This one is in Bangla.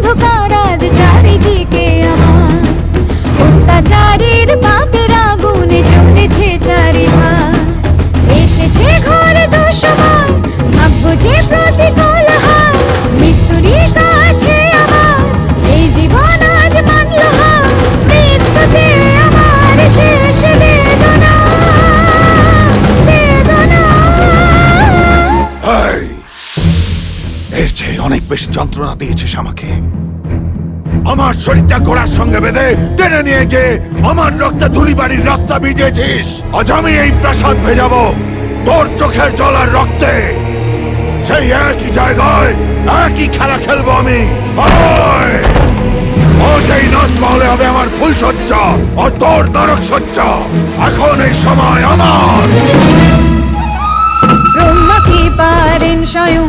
অন্ধকার আজ চারিদিকে আমার, অত্যাচারীর পাপের আগুনে জ্বলেছে চারিধার। এসেছে ঘরে দুঃসময়, ভাগ্য যে প্রতিকূল হয়, মৃত্যুরই কাছে আমার এই জীবন আজ মানল হার। মৃত্যুতে আমার শেষ বেদনা, বেদনা। এর চেয়ে অনেক বেশি যন্ত্রণা দিয়েছিস আমাকে। আমার শরীরটা ঘোড়ার সঙ্গে বেঁধে টেনে নিয়ে গিয়ে আমার রক্তে ধুলিবাড়ির রাস্তা ভিজিয়েছিস। আজ আমি এই প্রাসাদ ভেজাবো তোর চোখের জল আর রক্তে। সেই একই জায়গায় একই খেলা খেলবো আমি। ও যেই নাচ মহলে হবে আমার ফুল সজ্জা, আর তোর নরক সজ্জা। এখন এই সময় আমার। ব্রহ্মা কি পারেন স্বয়ং